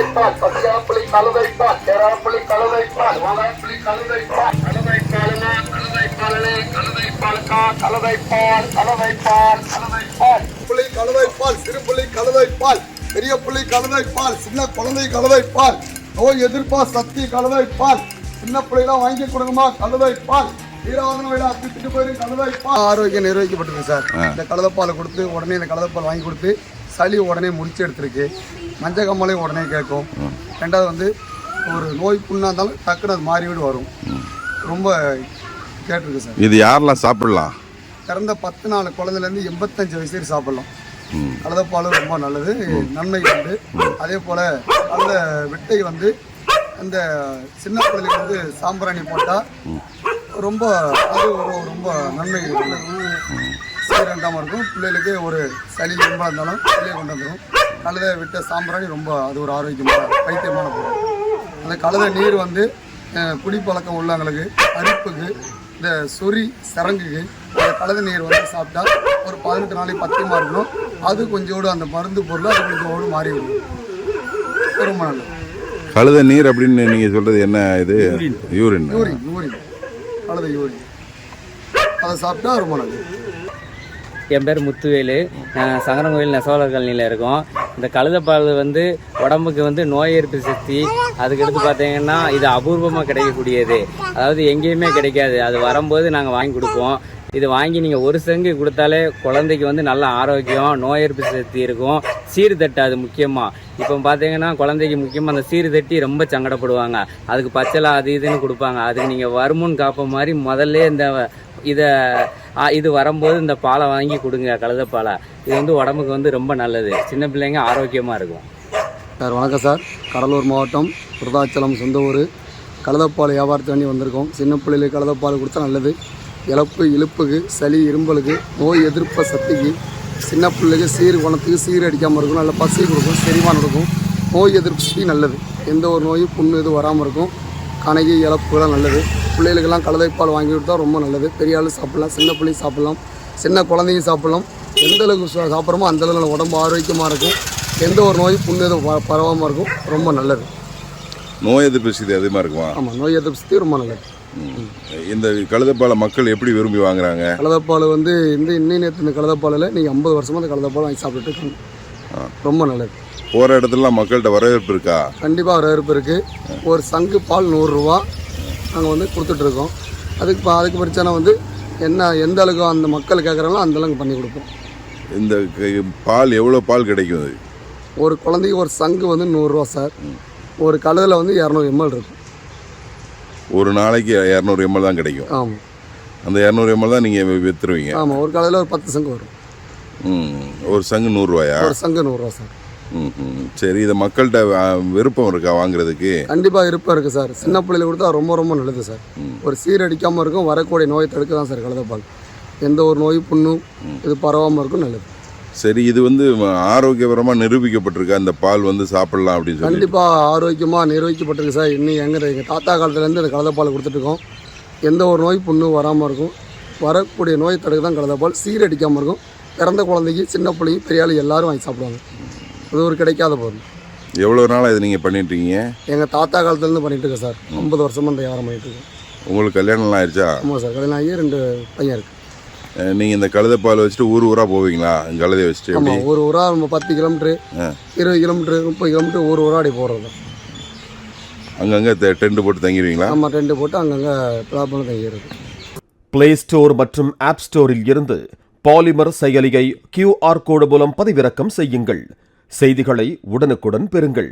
கழுதைப்பால், பசியாப்புளி கழுதைப்பால், கேராப்புளி கழுதைப்பால், வாழாப்புளி கழுதைப்பால், கழுதைப்பாலுமா, கழுதைப்பாலனே, கழுதைப்பாலுக்கா, கழுதைப்பால், கழுதைப்பால், கழுதைப்பால், புளி கழுதைப்பால், சிறு புளி கழுதைப்பால், பெரிய புளி கழுதைப்பால், சின்ன குழந்தை கழுதைப்பால், நோய் எதிர்ப்பா சக்தி கழுதைப்பால், சின்ன பிள்ளைலாம் வாங்கி கொடுங்கம்மா கழுதைப்பால், ஆரோக்கியம் நிர்வகிக்கப்பட்டிருக்கு சார். இந்த கழுதைப்பாலை கொடுத்து உடனே இந்த கழுதைப்பால் வாங்கி கொடுத்து சளி உடனே முடிச்சு எடுத்துருக்கு. மஞ்சள் கம்மலையும் உடனே கேட்கும். ரெண்டாவது வந்து ஒரு நோய் புண்ணா இருந்தாலும் டக்குன்னு அது மாறிவிடு வரும். ரொம்ப கேட்டிருக்கு சார். இது யாரெல்லாம் சாப்பிடலாம்? பிறந்த 10 நாள் குழந்தைலேருந்து 85 வயசு வரை சாப்பிடலாம். கழுதைப்பால் ரொம்ப நல்லது, நன்மை உண்டு. அதே போல் கழுதை விட்டை வந்து அந்த சின்ன குழந்தைக்கு வந்து சாம்பிராணி போட்டால் ரொம்ப அது ரொம்ப நன்மை சீரண்டாமல் இருக்கும். பிள்ளைகளுக்கு ஒரு சளி ரொம்ப இருந்தாலும் வெளியே கொண்டு வந்துடும். கழுதை விட்ட சாம்பிராணி ரொம்ப அது ஒரு ஆரோக்கியமான வைத்தியமான பொருள். அந்த கழுதை நீர் வந்து குடிப்பழக்கம் உள்ளவங்களுக்கு, அரிப்புக்கு, இந்த சொறி சரங்குக்கு அந்த கழுதை நீர் வந்து சாப்பிட்டா ஒரு 18 நாளைக்கு பத்தியமாக இருக்கணும். அது கொஞ்சோடு அந்த மருந்து பொருள் அது கொஞ்சோடு மாறிவிடும். ரொம்ப நல்லது. கழுதை நீர் அப்படின்னு நீங்கள் சொல்கிறது என்ன? இது யூரின். யூரின் யூரின் கழுதை யூரின் அதை சாப்பிட்டா ரொம்ப நல்லது. என் பேர் முத்துவேலு, சங்கரங்கோயில் நெசவாளர் காலனியில் இருக்கோம். இந்த கழுதைப்பால் வந்து உடம்புக்கு வந்து நோய் எதிர்ப்பு சக்தி, அதுக்கடுத்து பார்த்தீங்கன்னா இது அபூர்வமாக கிடைக்கக்கூடியது, அதாவது எங்கேயுமே கிடைக்காது. அது வரும்போது நாங்கள் வாங்கி கொடுப்போம். இது வாங்கி நீங்கள் ஒரு சங்கு கொடுத்தாலே குழந்தைக்கு வந்து நல்ல ஆரோக்கியம், நோய் எதிர்ப்பு சக்தி இருக்கும். சீர் தட்டாது முக்கியமாக. இப்போ பார்த்தீங்கன்னா குழந்தைக்கு முக்கியமாக அந்த சீர் தட்டி ரொம்ப சங்கடப்படுவாங்க. அதுக்கு பச்சளை அது இதுன்னு கொடுப்பாங்க. அதுக்கு நீங்கள் வருமுன் காப்ப மாதிரி முதல்ல இது வரும்போது இந்த பாலை வாங்கி கொடுங்க, கழுதைப்பாலை. இது வந்து உடம்புக்கு வந்து ரொம்ப நல்லது. சின்ன பிள்ளைங்க ஆரோக்கியமாக இருக்கும். சார் வணக்கம் சார். கடலூர் மாவட்டம் விருதாச்சலம் சொந்த ஊர். கழுதைப்பால் வியாபாரத்து பண்ணி வந்திருக்கோம். சின்ன பிள்ளைகளுக்கு கழுதைப்பால் கொடுத்தா நல்லது. இழப்பு இழுப்புக்கு, சளி இரும்பலுக்கு, நோய் எதிர்ப்பு சக்திக்கு, சின்ன பிள்ளைக்கு சீர் குணத்துக்கு சீர் அடிக்காமல் இருக்கும். நல்ல பசி கொடுக்கும், செரிமானம் இருக்கும். நோய் எதிர்ப்பு சக்தி நல்லது. எந்த ஒரு நோயும் புண்ணு இது வராமல் இருக்கும். கணக்கி இழப்புகளாம் நல்லது. பிள்ளைகளுக்கெல்லாம் கழுதைப்பால் வாங்கி கொடுத்தா ரொம்ப நல்லது. பெரிய ஆள் சாப்பிட்லாம், சின்ன பிள்ளையும் சாப்பிட்லாம், சின்ன குழந்தையும் சாப்பிட்லாம். எந்த அளவுக்கு சாப்பிட்றோமோ அந்த அளவுக்கு உடம்பு ஆரோக்கியமாக இருக்கும். எந்த ஒரு நோயும் புண்ணு இது பரவாமல் இருக்கும். ரொம்ப நல்லது. நோய் எதிர்ப்பு சக்தி அதிகமாக இருக்குமா? ஆமாம், நோய் எதிர்ப்பு சக்தி ரொம்ப நல்லது. இந்த கழுதைப்பாலை மக்கள் எப்படி விரும்பி வாங்குறாங்க? கழுதைப்பால் வந்து நேற்று இந்த கழுதைப்பாலில் நீங்கள் 50 வருஷமாக அந்த கழுதைப்பால் வாங்கி சாப்பிட்டுட்டு இருக்கீங்க. ரொம்ப நல்லது. போகிற இடத்துலலாம் மக்கள்கிட்ட வரவேற்பு இருக்கா? கண்டிப்பாக வரவேற்பு இருக்குது. ஒரு சங்கு பால் 100 ரூபா நாங்கள் வந்து கொடுத்துட்ருக்கோம். அதுக்கு பிரச்சனை வந்து எந்த அளவுக்கு அந்த மக்கள் கேட்குறாங்களோ அந்த அளவுக்கு பண்ணி கொடுப்போம். இந்த பால் எவ்வளோ பால் கிடைக்கும்? அது ஒரு குழந்தைக்கு ஒரு சங்கு வந்து 100 ரூபா சார். ஒரு கழுதையில் வந்து 200 ml இருக்கும். ஒரு நாளைக்கு 200 ml தான் கிடைக்கும். ஆமாம், அந்த 200 ml தான் நீங்கள் விற்றுருவீங்க? ஆமாம், ஒரு கழுதையில் ஒரு 10 சங்கு வரும். ஒரு சங்கு 100 ரூபாயா? ஒரு சங்கு 100 ரூபா சார். சரி, இதை மக்கள்கிட்ட விருப்பம் இருக்கா வாங்குறதுக்கு? கண்டிப்பாக விருப்பம் இருக்குது சார். சின்ன பிள்ளைகள் கொடுத்தா ரொம்ப ரொம்ப நல்லது சார். ஒரு சீரடிக்காமல் இருக்கும். வரக்கூடிய நோயை தடுக்க தான் சார் கழுதைப்பால். எந்த ஒரு நோய் புண்ணும் இது பரவாமல் இருக்கும். நல்லது. சரி, இது வந்து ஆரோக்கியபரமாக நிரூபிக்கப்பட்டிருக்கா? இந்த பால் வந்து சாப்பிடலாம் அப்படின்னு சொல்லி? கண்டிப்பாக ஆரோக்கியமாக நிர்வகிக்கப்பட்டிருக்கு சார். இன்னும் எங்கள் தாத்தா காலத்துலேருந்து இந்த கழுதைப்பால் கொடுத்துட்ருக்கோம். எந்த ஒரு நோய் புண்ணும் வராமல் இருக்கும். வரக்கூடிய நோய் தடுக்க தான் கழுதைப்பால். சீரடிக்காமல் இருக்கும். பிறந்த குழந்தைக்கு, சின்ன பிள்ளைக்கு, பெரிய ஆள் எல்லோரும் வாங்கி சாப்பிடுவாங்க. அது ஒரு கிடைக்காத பொருள். எவ்வளோ நாளாக இது நீங்கள் பண்ணிட்டுருக்கீங்க? எங்கள் தாத்தா காலத்துலேருந்து பண்ணிகிட்ருக்கேன் சார். 50 வருஷமாக இந்த வியாபாரம் பண்ணிகிட்ருக்கேன். உங்களுக்கு கல்யாணம்லாம் ஆயிடுச்சா? ஆமாம் சார், கல்யாணம் ஆகி 2 பையன் இருக்குது. நீங்கள் இந்த கழுதைப்பால் வச்சுட்டு ஊராக போவீங்களா? கழுதையை வச்சுட்டு? ஆமாம், ஒரு ஊராக நம்ம 10 கிலோமீட்ரு, 20 கிலோமீட்ரு, 30 கிலோமீட்ரு ஊர் அடி போடுறது. அங்கங்கே டென்ட் போட்டு தங்கிடுவீங்களா? ஆமாம், டென்ட் போட்டு அங்கங்கே பிளாட்ஃபார்மில் தங்கிடுறது. பிளே ஸ்டோர் மற்றும் ஆப் ஸ்டோரில் இருந்து பாலிமர் செயலியை QR கோடு மூலம் பதிவிறக்கம் செய்யுங்கள். செய்திகளை உடனுக்குடன் பெறுங்கள்.